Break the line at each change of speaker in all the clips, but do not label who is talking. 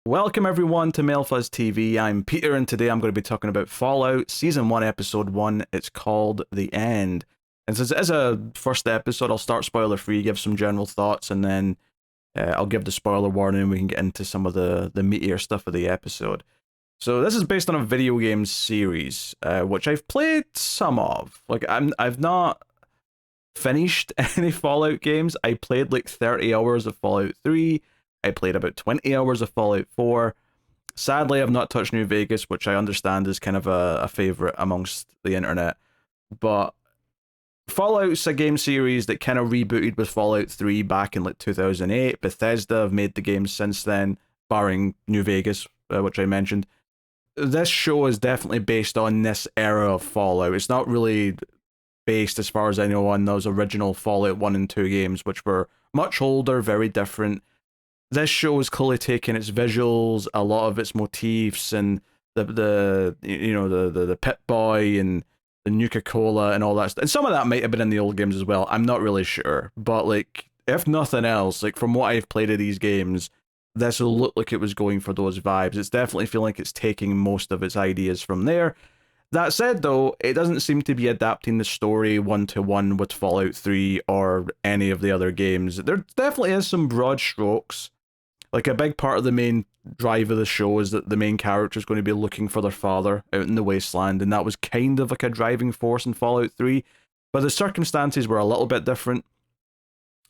Welcome everyone to Mailfuzz TV. I'm Peter and today I'm going to be talking about Fallout Season 1 Episode 1. It's called The End. And since it is a first episode, I'll start spoiler free, give some general thoughts, and then I'll give the spoiler warning and we can get into some of the meatier stuff of the episode. So this is based on a video game series, which I've played some of. I've not finished any Fallout games. I played like 30 hours of Fallout 3. I played about 20 hours of Fallout 4. Sadly, I've not touched New Vegas, which I understand is kind of a favorite amongst the internet. But Fallout's a game series that kind of rebooted with Fallout 3 back in like 2008. Bethesda have made the games since then, barring New Vegas, which I mentioned. This show is definitely based on this era of Fallout. It's not really based, as far as I know, on those original Fallout 1 and 2 games, which were much older, very different. This show is clearly taking its visuals, a lot of its motifs, and the Pit Boy and the Nuka-Cola and all that stuff. And some of that might have been in the old games as well. I'm not really sure, but like, if nothing else, like from what I've played of these games, this will look like it was going for those vibes. It's definitely feeling like it's taking most of its ideas from there. That said, though, it doesn't seem to be adapting the story one-to-one with Fallout 3 or any of the other games. There definitely is some broad strokes. Like, a big part of the main drive of the show is that the main character is going to be looking for their father out in the wasteland, and that was kind of like a driving force in Fallout 3, but the circumstances were a little bit different.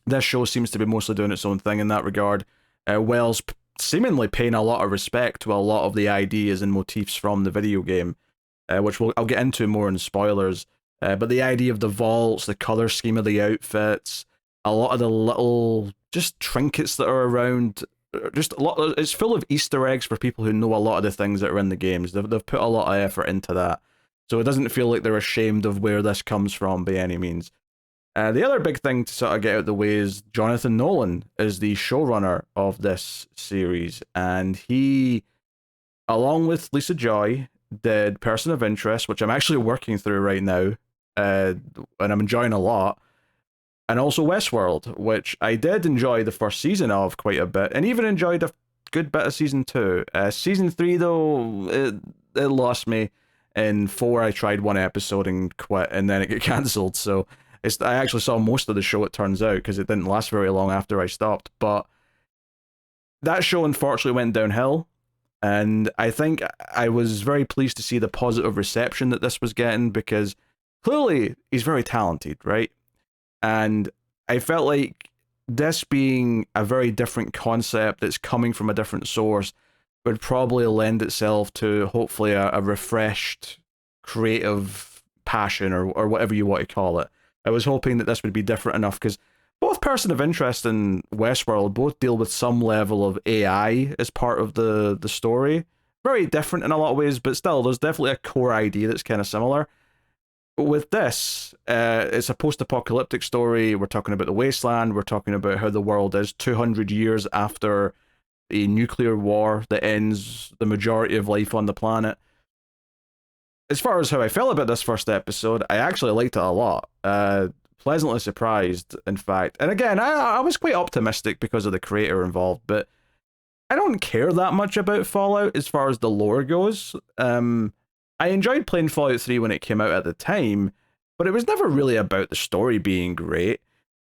This show seems to be mostly doing its own thing in that regard. Wells seemingly paying a lot of respect to a lot of the ideas and motifs from the video game, which I'll get into more in spoilers. But the idea of the vaults, the color scheme of the outfits, a lot of the little just trinkets that are around, just a lot. It's full of Easter eggs for people who know a lot of the things that are in the games. They've put a lot of effort into that, so it doesn't feel like they're ashamed of where this comes from by any means. The other big thing to sort of get out of the way is Jonathan Nolan is the showrunner of this series, and he, along with Lisa Joy, did Person of Interest, which I'm actually working through right now, and I'm enjoying a lot, and also Westworld, which I did enjoy the first season of quite a bit, and even enjoyed a good bit of season 2. Season 3, though, it lost me. In 4, I tried one episode and quit, and then it got cancelled, so I actually saw most of the show, it turns out, because it didn't last very long after I stopped. But that show unfortunately went downhill, and I think I was very pleased to see the positive reception that this was getting, because clearly he's very talented, right? And I felt like this being a very different concept that's coming from a different source would probably lend itself to hopefully a refreshed creative passion or whatever you want to call it. I was hoping that this would be different enough, because both Person of Interest and Westworld both deal with some level of AI as part of the story. Very different in a lot of ways, but still, there's definitely a core idea that's kind of similar. With this, it's a post-apocalyptic story. We're talking about the wasteland. We're talking about how the world is 200 years after a nuclear war that ends the majority of life on the planet. As far as how I felt about this first episode, I actually liked it a lot. Pleasantly surprised, in fact. And again, I was quite optimistic because of the creator involved, but I don't care that much about Fallout as far as the lore goes. I enjoyed playing Fallout 3 when it came out at the time, but it was never really about the story being great.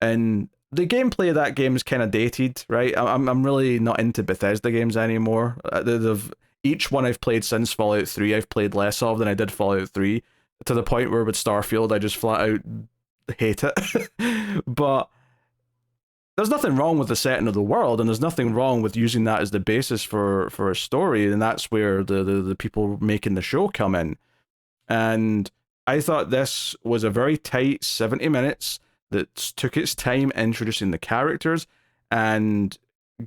And the gameplay of that game is kind of dated, right? I'm really not into Bethesda games anymore. Each one I've played since Fallout 3, I've played less of than I did Fallout 3, to the point where with Starfield, I just flat out hate it. But there's nothing wrong with the setting of the world, and there's nothing wrong with using that as the basis for a story, and that's where the people making the show come in. And I thought this was a very tight 70 minutes that took its time introducing the characters and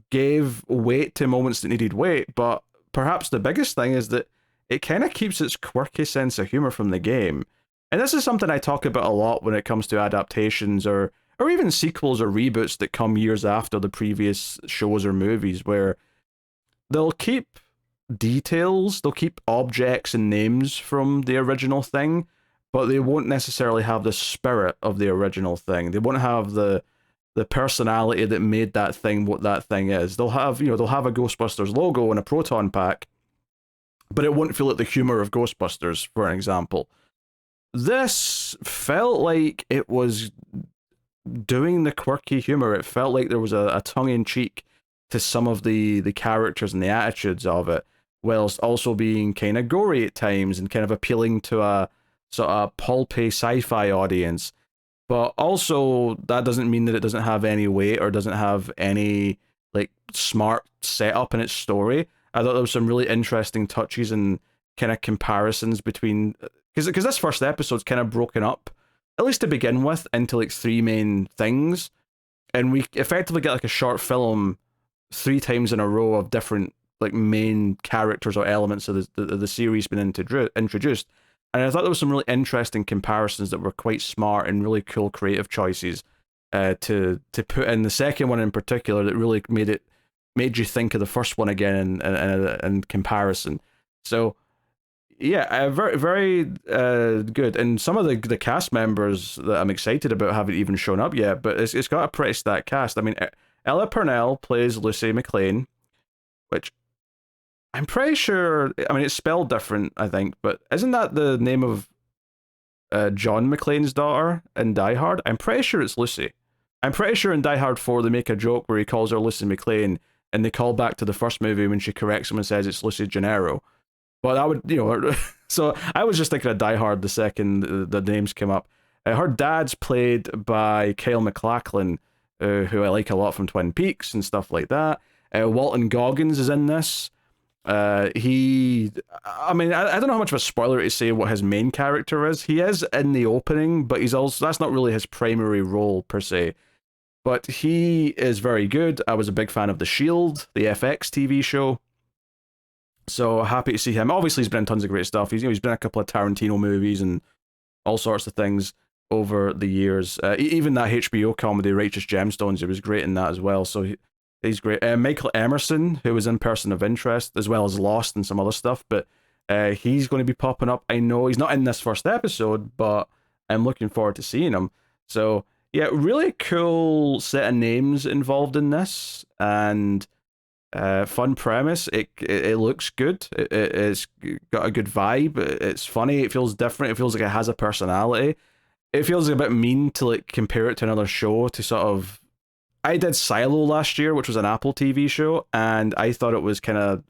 gave weight to moments that needed weight, but perhaps the biggest thing is that it kind of keeps its quirky sense of humor from the game. And this is something I talk about a lot when it comes to adaptations or even sequels or reboots that come years after the previous shows or movies, where they'll keep details, they'll keep objects and names from the original thing, but they won't necessarily have the spirit of the original thing. They won't have the the personality that made that thing what that thing is. They'll have, they'll have a Ghostbusters logo and a proton pack, but it won't feel like the humor of Ghostbusters, for an example. This felt like it was doing the quirky humor. It felt like there was a tongue in cheek to some of the characters and the attitudes of it, whilst also being kind of gory at times and kind of appealing to a sort of pulpy sci-fi audience. But also, that doesn't mean that it doesn't have any weight or doesn't have any like smart setup in its story. I thought there was some really interesting touches and kind of comparisons between, because this first episode's kind of broken up, at least to begin with, into like three main things, and we effectively get like a short film three times in a row of different like main characters or elements of the series being introduced. And I thought there was some really interesting comparisons that were quite smart and really cool creative choices to put in the second one in particular that really made you think of the first one again in comparison. So yeah, very very good. And some of the cast members that I'm excited about haven't even shown up yet, but it's got a pretty stacked cast. I mean, Ella Purnell plays Lucy McLean, which I'm pretty sure. I mean, it's spelled different, I think, but isn't that the name of John McClane's daughter in Die Hard? I'm pretty sure it's Lucy. I'm pretty sure in Die Hard 4 they make a joke where he calls her Lucy McLean, and they call back to the first movie when she corrects him and says it's Lucy Gennaro. But I would, so I was just thinking of Die Hard the second the names came up. Her dad's played by Kyle MacLachlan, who I like a lot from Twin Peaks and stuff like that. Walton Goggins is in this. I mean, I don't know how much of a spoiler to say what his main character is. He is in the opening, but he's also, that's not really his primary role per se. But he is very good. I was a big fan of The Shield, the FX TV show. So happy to see him. Obviously, he's been in tons of great stuff. He's been in a couple of Tarantino movies and all sorts of things over the years. Even that HBO comedy, Righteous Gemstones, he was great in that as well. So he's great. Michael Emerson, who was in Person of Interest, as well as Lost and some other stuff, but he's going to be popping up. I know he's not in this first episode, but I'm looking forward to seeing him. So yeah, really cool set of names involved in this, and fun premise. It looks good. It's got a good vibe. It's funny. It feels different. It feels like it has a personality. It feels a bit mean to like compare it to another show to sort of. I did Silo last year, which was an Apple TV show, and I thought it was kind of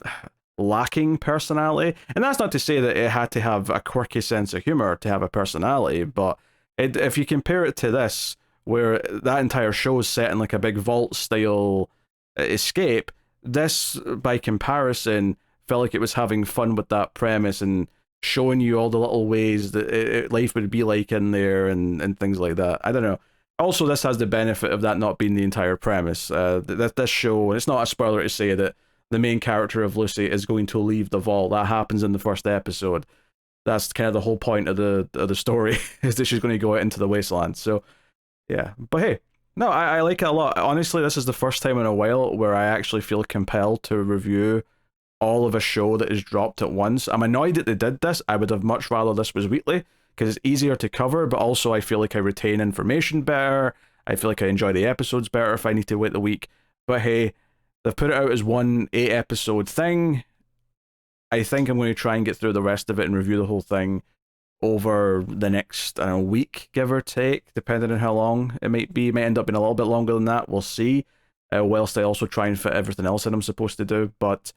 lacking personality. And that's not to say that it had to have a quirky sense of humor to have a personality, but if you compare it to this, where that entire show is set in like a big vault style escape, this by comparison felt like it was having fun with that premise and showing you all the little ways that life would be like in there and things like that. I don't know. Also, this has the benefit of that not being the entire premise. This show, and it's not a spoiler to say that the main character of Lucy is going to leave the vault. That happens in the first episode. That's kind of the whole point of the story, is that she's going to go out into the wasteland. So, yeah. But hey, no, I like it a lot. Honestly, this is the first time in a while where I actually feel compelled to review all of a show that is dropped at once. I'm annoyed that they did this. I would have much rather this was weekly, because it's easier to cover, but also I feel like I retain information better. I feel like I enjoy the episodes better if I need to wait the week. But hey, they've put it out as one 8-episode thing. I think I'm going to try and get through the rest of it and review the whole thing over the next, I don't know, week, give or take, depending on how long it might be. It might end up being a little bit longer than that. We'll see. Whilst I also try and fit everything else in I'm supposed to do. But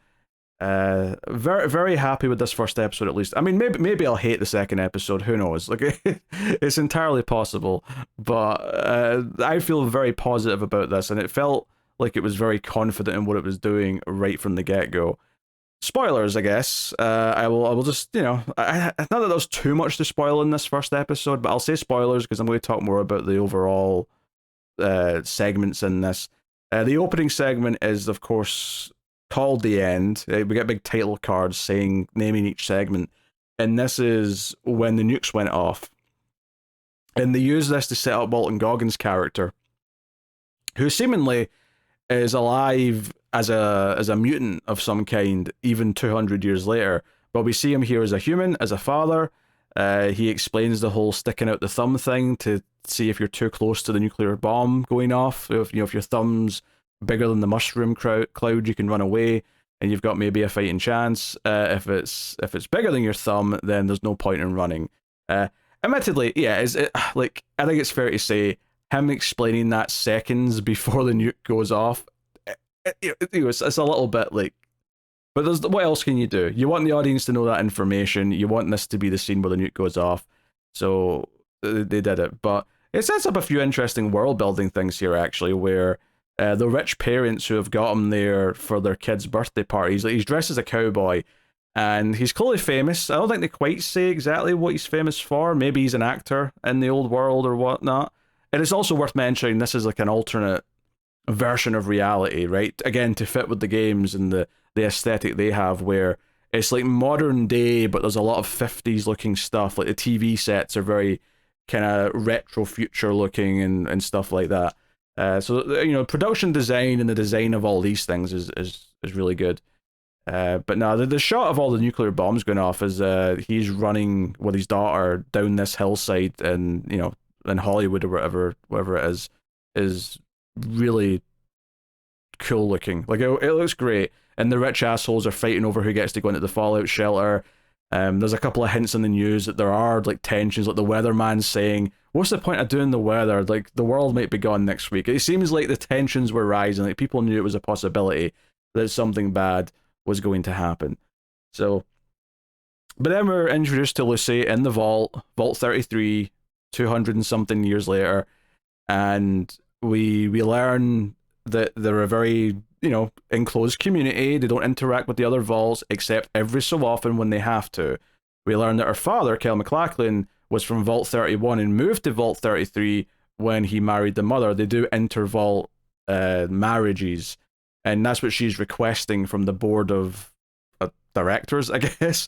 very very happy with this first episode, at least. I mean, maybe I'll hate the second episode, who knows. Like, it's entirely possible, but I feel very positive about this, and it felt like it was very confident in what it was doing right from the get-go. Spoilers, I guess. I will just, not that there's too much to spoil in this first episode, but I'll say spoilers because I'm going to talk more about the overall segments in this. The opening segment is, of course, called The End. We get big title cards naming each segment, and this is when the nukes went off. And they use this to set up Walton Goggins' character, who seemingly is alive as a mutant of some kind, even 200 years later. But we see him here as a human, as a father, He explains the whole sticking out the thumb thing to see if you're too close to the nuclear bomb going off. If your thumb's bigger than the mushroom cloud, you can run away, and you've got maybe a fighting chance. If it's bigger than your thumb, then there's no point in running. Admittedly, yeah, like I think it's fair to say him explaining that seconds before the nuke goes off. It's a little bit like, but what else can you do? You want the audience to know that information. You want this to be the scene where the nuke goes off. So they did it. But it sets up a few interesting world building things here, actually, where the rich parents who have got him there for their kid's birthday parties, like he's dressed as a cowboy, and he's clearly famous. I don't think they quite say exactly what he's famous for. Maybe he's an actor in the old world or whatnot. And it's also worth mentioning this is like an alternate version of reality, right? Again, to fit with the games and the aesthetic they have, where it's like modern day, but there's a lot of 50s looking stuff. Like the TV sets are very kind of retro future looking and stuff like that. So production design and the design of all these things is really good. But no, the shot of all the nuclear bombs going off is he's running with his daughter down this hillside in Hollywood or wherever it is really cool looking. Like it looks great, and the rich assholes are fighting over who gets to go into the fallout shelter. There's a couple of hints in the news that there are like tensions, like the weatherman saying, "What's the point of doing the weather? Like the world might be gone next week." It seems like the tensions were rising. Like people knew it was a possibility that something bad was going to happen. So, but then we're introduced to Lucy in the Vault 33, 200 and something years later, and we learn that they're a very enclosed community. They don't interact with the other vaults except every so often when they have to. We learn that her father, Kel MacLachlan, was from Vault 31 and moved to Vault 33 when he married the mother. They do inter-vault marriages, and that's what she's requesting from the board of directors, I guess.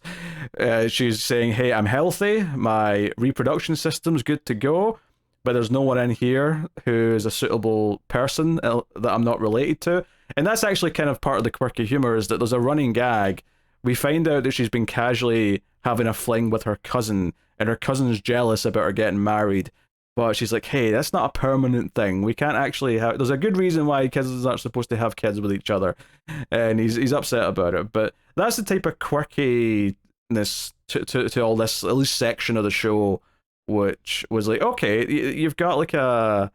She's saying, hey, I'm healthy, my reproduction system's good to go, but there's no one in here who is a suitable person that I'm not related to. And that's actually kind of part of the quirky humor, is that there's a running gag. We find out that she's been casually having a fling with her cousin, and her cousin's jealous about her getting married. But she's like, hey, that's not a permanent thing. We can't actually have... There's a good reason why kids aren't supposed to have kids with each other. And he's upset about it. But that's the type of quirkiness to all this, at least section of the show, which was like, okay, you've got like a...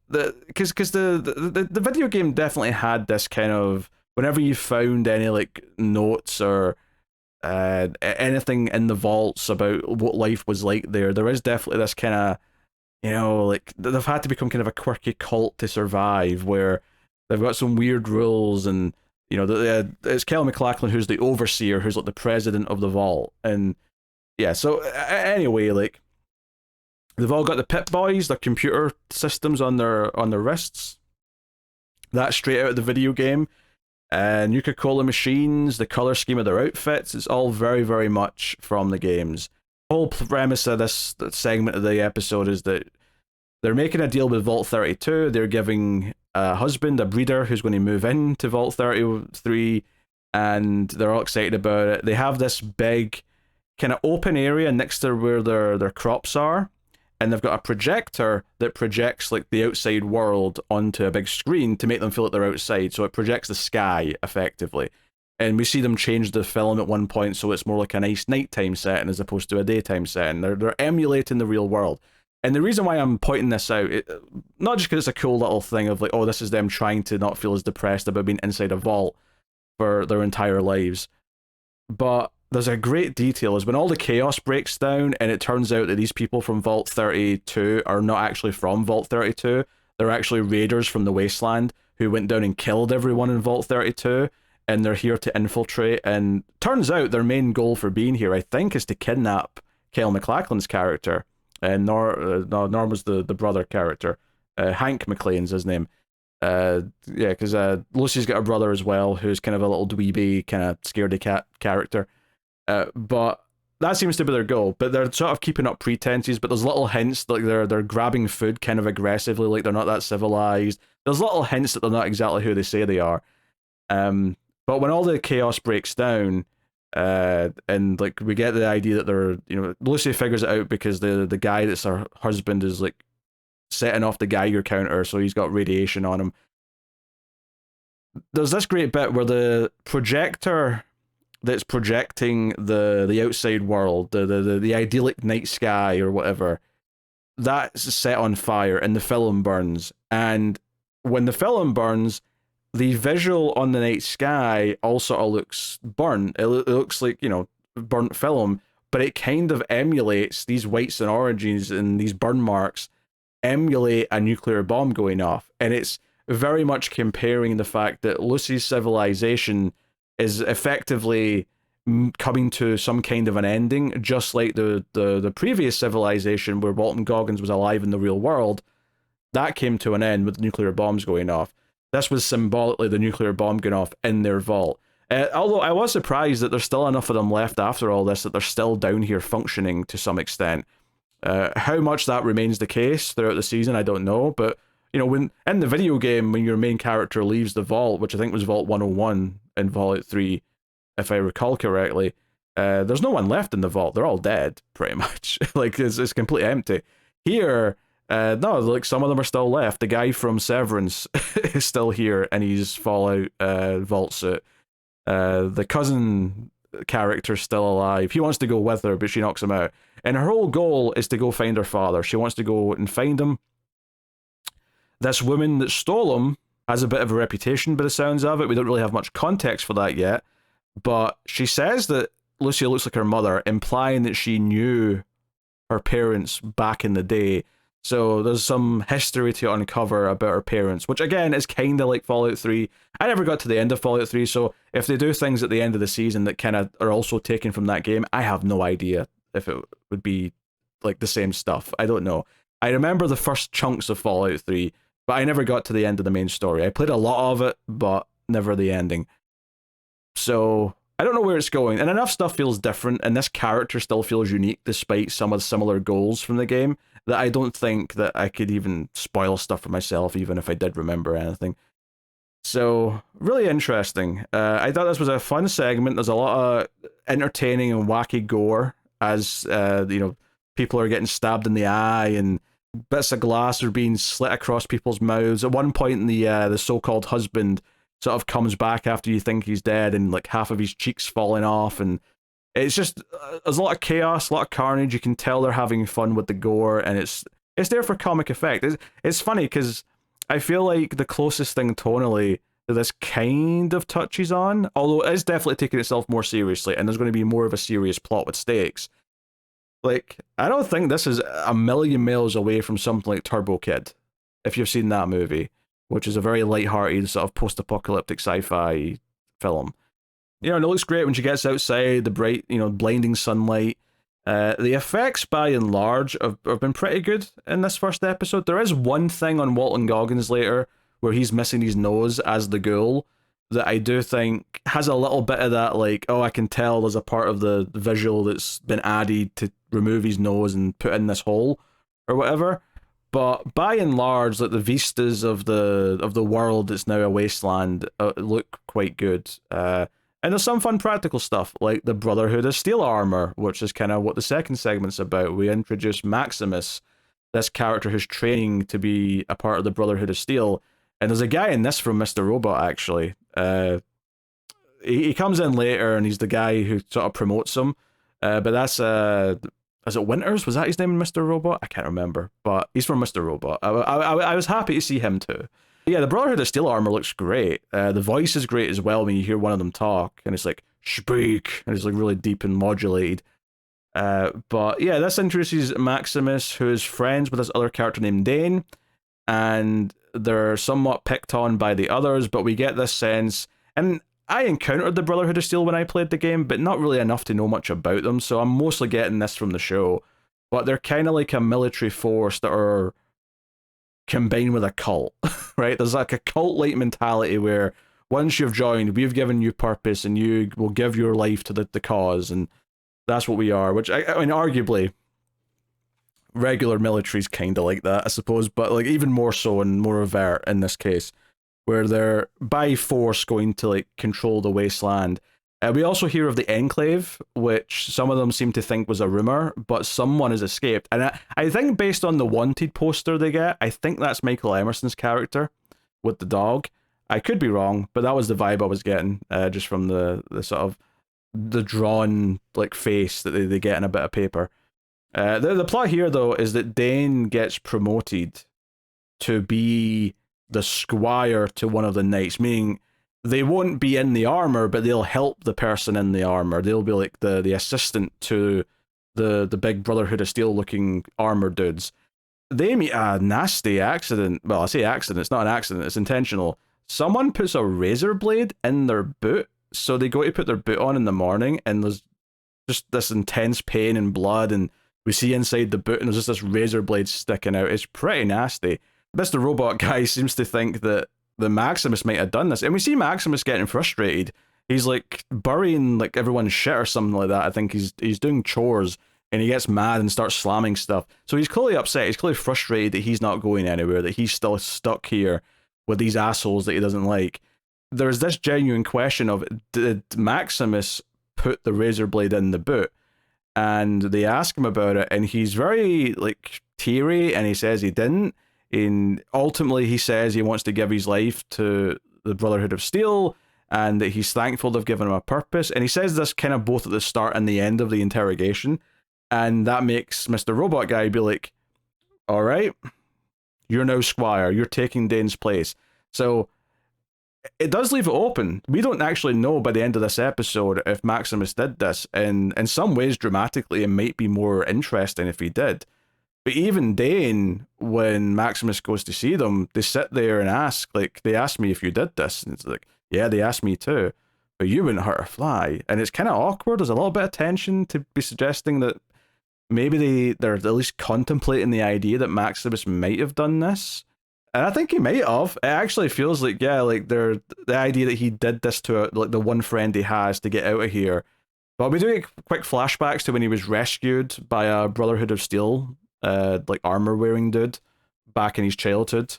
Because the video game definitely had this kind of... Whenever you found any like notes or anything in the vaults about what life was like there is definitely this kind of... like they've had to become kind of a quirky cult to survive, where they've got some weird rules, and it's Kel MacLachlan who's the overseer, who's like the president of the vault, and yeah. So anyway, like they've all got the Pip Boys, their computer systems on their wrists. That's straight out of the video game. Nuka-Cola machines, the color scheme of their outfits, it's all very, very much from the games. The whole premise of this segment of the episode is that they're making a deal with Vault 32. They're giving a husband, a breeder, who's going to move into Vault 33, and they're all excited about it. They have this big kind of open area next to where their crops are, and they've got a projector that projects like the outside world onto a big screen to make them feel like they're outside. So it projects the sky effectively. And we see them change the film at one point so it's more like a nice nighttime setting as opposed to a daytime setting. They're emulating the real world. And the reason why I'm pointing this out, not just because it's a cool little thing of like, oh, this is them trying to not feel as depressed about being inside a vault for their entire lives, but there's a great detail is when all the chaos breaks down and it turns out that these people from Vault 32 are not actually from Vault 32. They're actually raiders from the Wasteland who went down and killed everyone in Vault 32. And they're here to infiltrate, and turns out their main goal for being here, I think, is to kidnap Kel MacLachlan's character. And Norm was the brother character. Hank McLean's his name. Because Lucy's got a brother as well, who's kind of a little dweeby, kind of scaredy cat character. But that seems to be their goal. But they're sort of keeping up pretenses, but there's little hints, like they're grabbing food kind of aggressively, like they're not that civilized. There's little hints that they're not exactly who they say they are. But when all the chaos breaks down, And like we get the idea that they're, you know, Lucy figures it out because the guy that's her husband is like setting off the Geiger counter, so he's got radiation on him. There's this great bit where the projector that's projecting the outside world, the idyllic night sky or whatever, that's set on fire and the film burns. And when the film burns, the visual on the night sky all sort of looks burnt. It looks like, you know, burnt film, but it kind of emulates these whites and oranges, and these burn marks emulate a nuclear bomb going off. And it's very much comparing the fact that Lucy's civilization is effectively coming to some kind of an ending, just like the previous civilization where Walton Goggins was alive in the real world. That came to an end with nuclear bombs going off. This was symbolically the nuclear bomb going off in their vault. Although I was surprised that there's still enough of them left after all this, that they're still down here functioning to some extent. How much that remains the case throughout the season, I don't know. But, you know, when in the video game, when your main character leaves the vault, which I think was Vault 101 in Fallout 3, if I recall correctly, there's no one left in the vault. They're all dead, pretty much. Like, it's completely empty. Here, no, like some of them are still left. The guy from Severance is still here in his Fallout vault suit. The cousin character's still alive. He wants to go with her, but she knocks him out. And her whole goal is to go find her father. She wants to go and find him. This woman that stole him has a bit of a reputation by the sounds of it. We don't really have much context for that yet. But she says that Lucy looks like her mother, implying that she knew her parents back in the day. So there's some history to uncover about her parents, which again is kind of like Fallout 3. I never got to the end of Fallout 3, so if they do things at the end of the season that kind of are also taken from that game, I have no idea if it would be like the same stuff. I don't know. I remember the first chunks of Fallout 3, but I never got to the end of the main story. I played a lot of it, but never the ending. So I don't know where it's going, and enough stuff feels different, and this character still feels unique despite some of the similar goals from the game, that I don't think that I could even spoil stuff for myself, even if I did remember anything. So, really interesting. I thought this was a fun segment. There's a lot of entertaining and wacky gore as, you know, people are getting stabbed in the eye and bits of glass are being slit across people's mouths. At one point, the so-called husband sort of comes back after you think he's dead, and like half of his cheeks falling off, and it's just there's a lot of chaos, a lot of carnage. You can tell they're having fun with the gore, and it's there for comic effect. It's funny because I feel like the closest thing tonally that this kind of touches on, although it is definitely taking itself more seriously, and there's going to be more of a serious plot with stakes. Like, I don't think this is a million miles away from something like Turbo Kid, if you've seen that movie, which is a very light-hearted sort of post-apocalyptic sci-fi film. You know, and it looks great when she gets outside, the bright, you know, blinding sunlight. The effects, by and large, have been pretty good in this first episode. There is one thing on Walton Goggins later, where he's missing his nose as the ghoul, that I do think has a little bit of that, like, oh, I can tell there's a part of the visual that's been added to remove his nose and put in this hole, or whatever. But by and large, like the vistas of the world that's now a wasteland look quite good. And there's some fun practical stuff, like the Brotherhood of Steel armor, which is kind of what the second segment's about. We introduce Maximus, this character who's training to be a part of the Brotherhood of Steel. And there's a guy in this from Mr. Robot, actually. He comes in later, and he's the guy who sort of promotes him. But that's is it Winters? Was that his name in Mr. Robot? I can't remember, but he's from Mr. Robot. I was happy to see him too. Yeah, the Brotherhood of Steel armor looks great. The voice is great as well when you hear one of them talk, and it's like, speak, and it's like really deep and modulated. But yeah, this introduces Maximus, who is friends with this other character named Dane, and they're somewhat picked on by the others, but we get this sense, and I encountered the Brotherhood of Steel when I played the game, but not really enough to know much about them, so I'm mostly getting this from the show. But they're kind of like a military force that are combined with a cult, right? There's like a cult-like mentality where once you've joined, we've given you purpose and you will give your life to the cause, and that's what we are, which, I mean, arguably, regular military's kind of like that, I suppose, but like even more so and more overt in this case, where they're by force going to like control the wasteland. We also hear of the Enclave, which some of them seem to think was a rumor, but someone has escaped. And I think based on the Wanted poster they get, I think that's Michael Emerson's character with the dog. I could be wrong, but that was the vibe I was getting, just from the sort of the drawn like face that they get in a bit of paper. The plot here though is that Dane gets promoted to be the squire to one of the knights, meaning they won't be in the armor, but they'll help the person in the armor. They'll be like the assistant to the big Brotherhood of Steel looking armor dudes. They meet a nasty accident. Well, I say accident, it's not an accident, it's intentional. Someone puts a razor blade in their boot, so they go to put their boot on in the morning, and there's just this intense pain and blood, and we see inside the boot, and there's just this razor blade sticking out. It's pretty nasty. Mr. Robot Guy seems to think that the Maximus might have done this, and we see Maximus getting frustrated. He's like burying like everyone's shit or something like that. I think he's doing chores, and he gets mad and starts slamming stuff. So he's clearly upset. He's clearly frustrated that he's not going anywhere, that he's still stuck here with these assholes that he doesn't like. There's this genuine question of, did Maximus put the razor blade in the boot? And they ask him about it, and he's very like teary, and he says he didn't. And ultimately, he says he wants to give his life to the Brotherhood of Steel, and that he's thankful they've given him a purpose. And he says this kind of both at the start and the end of the interrogation, and that makes Mr. Robot Guy be like, "All right, you're now Squire. You're taking Dane's place." So it does leave it open. We don't actually know by the end of this episode if Maximus did this, and in some ways, dramatically, it might be more interesting if he did. But even Dane, when Maximus goes to see them, they sit there and ask, like, they asked me if you did this. And it's like, yeah, they asked me too. But you wouldn't hurt a fly. And it's kind of awkward. There's a little bit of tension to be suggesting that maybe they're at least contemplating the idea that Maximus might have done this. And I think he might have. It actually feels like, yeah, like the idea that he did this to like the one friend he has to get out of here. But we do get quick flashbacks to when he was rescued by a Brotherhood of Steel like armor wearing dude back in his childhood.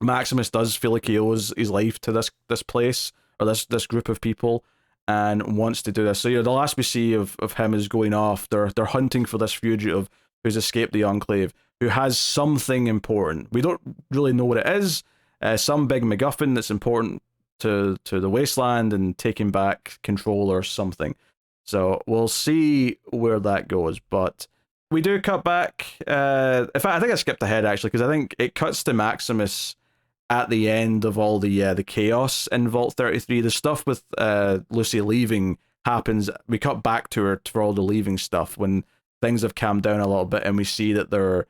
Maximus does feel like he owes his life to this place or this group of people and wants to do this. So the last we see of him is going off. They're hunting for this fugitive who's escaped the Enclave, who has something important. We don't really know what it is. Some big MacGuffin that's important to the wasteland and taking back control or something. So we'll see where that goes, but we do cut back. In fact, I think I skipped ahead actually, because I think it cuts to Maximus at the end of all the chaos in Vault 33. The stuff with Lucy leaving happens. We cut back to her for all the leaving stuff when things have calmed down a little bit, and we see that they're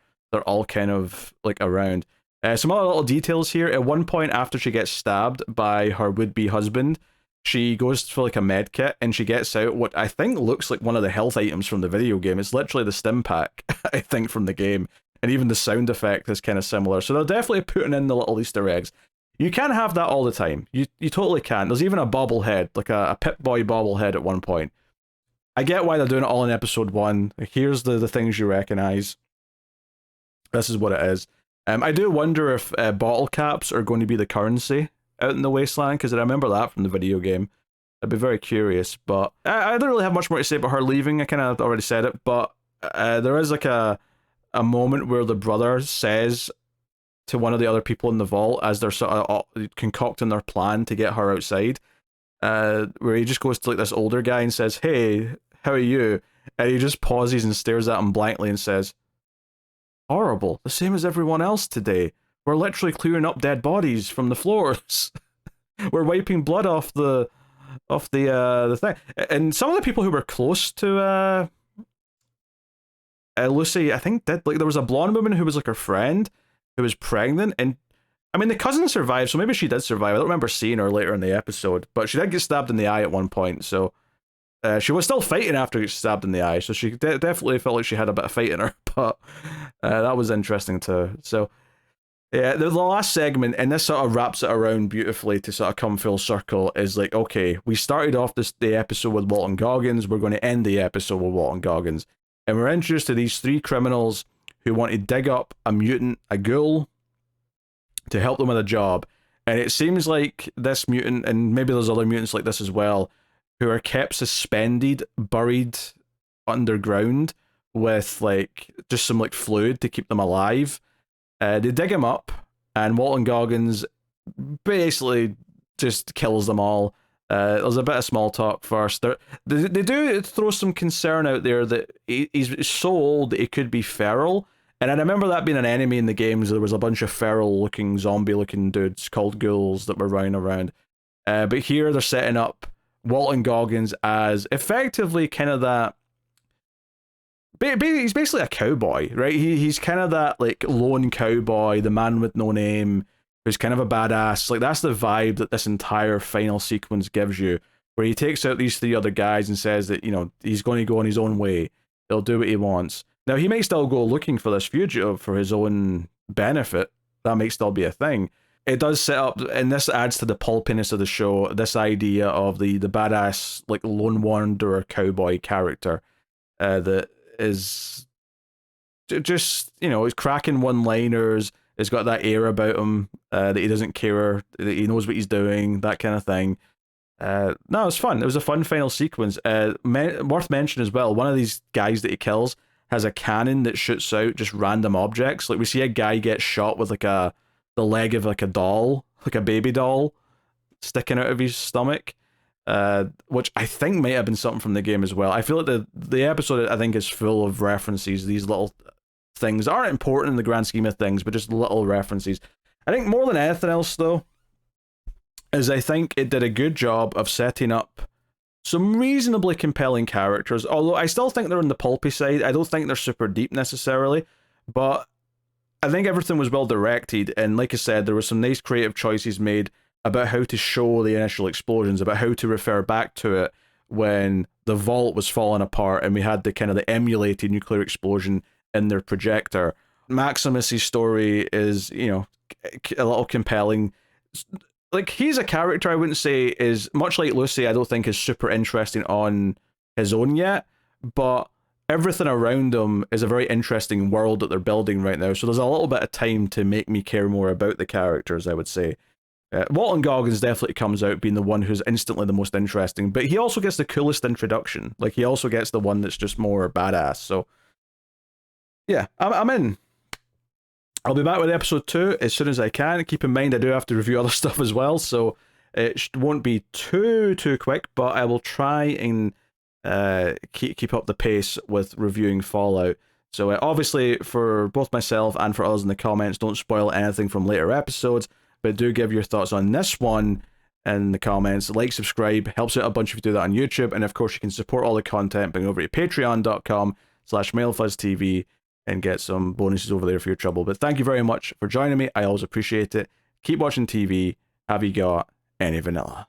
all kind of like around. Some other little details here. At one point, after she gets stabbed by her would-be husband, she goes for like a med kit, and she gets out what I think looks like one of the health items from the video game. It's literally the stim pack, I think, from the game. And even the sound effect is kind of similar. So they're definitely putting in the little Easter eggs. You can have that all the time. You totally can. There's even a bobblehead, like a Pip-Boy bobblehead at one point. I get why they're doing it all in episode 1. Here's the things you recognize. This is what it is. I do wonder if bottle caps are going to be the currency out in the wasteland, because I remember that from the video game. I'd be very curious, but I don't really have much more to say about her leaving. I kind of already said it, but there is like a moment where the brother says to one of the other people in the vault, as they're sort of concocting their plan to get her outside, where he just goes to like this older guy and says, "Hey, how are you?" And he just pauses and stares at him blankly and says, "Horrible, the same as everyone else today. We're literally clearing up dead bodies from the floors. We're wiping blood off the thing." And some of the people who were close to Lucy, I think, did. Like, there was a blonde woman who was like her friend who was pregnant, and I mean the cousin survived, so maybe she did survive. I don't remember seeing her later in the episode, but she did get stabbed in the eye at one point. So she was still fighting after getting stabbed in the eye, so she definitely felt like she had a bit of fight in her. But that was interesting too. So yeah, the last segment, and this sort of wraps it around beautifully to sort of come full circle, is like, okay, we started off the episode with Walton Goggins, we're going to end the episode with Walton Goggins, and we're introduced to these 3 criminals who want to dig up a mutant, a ghoul, to help them with a job. And it seems like this mutant, and maybe there's other mutants like this as well, who are kept suspended, buried underground with like just some like fluid to keep them alive. They dig him up, and Walton Goggins basically just kills them all. There's a bit of small talk first. They do throw some concern out there that he's so old that he could be feral. And I remember that being an enemy in the games. There was a bunch of feral-looking, zombie-looking dudes called ghouls that were running around. But here they're setting up Walton Goggins as effectively kind of that. He's basically a cowboy, right? He's kind of that like lone cowboy, the man with no name, who's kind of a badass. Like that's the vibe that this entire final sequence gives you, where he takes out these three other guys and says that, you know, he's going to go on his own way. He'll do what he wants. Now he may still go looking for this fugitive for his own benefit. That may still be a thing. It does set up, and this adds to the pulpiness of the show, this idea of the badass like lone wanderer cowboy character that is just, you know, he's cracking one-liners. He's got that air about him that he doesn't care, that he knows what he's doing, that kind of thing. No, it was fun. It was a fun final sequence. Worth mentioning as well, one of these guys that he kills has a cannon that shoots out just random objects. Like we see a guy get shot with like the leg of like a doll, like a baby doll, sticking out of his stomach. Which I think might have been something from the game as well. I feel like the episode, I think, is full of references. These little things aren't important in the grand scheme of things, but just little references. I think more than anything else, though, is I think it did a good job of setting up some reasonably compelling characters, although I still think they're on the pulpy side. I don't think they're super deep necessarily, but I think everything was well directed, and like I said, there were some nice creative choices made about how to show the initial explosions, about how to refer back to it when the vault was falling apart and we had the kind of the emulated nuclear explosion in their projector. Maximus's story is, you know, a little compelling. Like, he's a character I wouldn't say is, much like Lucy, I don't think is super interesting on his own yet, but everything around him is a very interesting world that they're building right now, so there's a little bit of time to make me care more about the characters, I would say. Walton Goggins definitely comes out being the one who's instantly the most interesting, but he also gets the coolest introduction. Like, he also gets the one that's just more badass, so yeah, I'm in. I'll be back with episode 2 as soon as I can. Keep in mind I do have to review other stuff as well, so it won't be too quick, but I will try and keep up the pace with reviewing Fallout. So obviously, for both myself and for others in the comments, don't spoil anything from later episodes, but do give your thoughts on this one in the comments. Like, subscribe, helps out a bunch if you do that on YouTube, and of course you can support all the content by going over to patreon.com/MailFuzzTV and get some bonuses over there for your trouble. But thank you very much for joining me. I always appreciate it. Keep watching TV. Have you got any vanilla?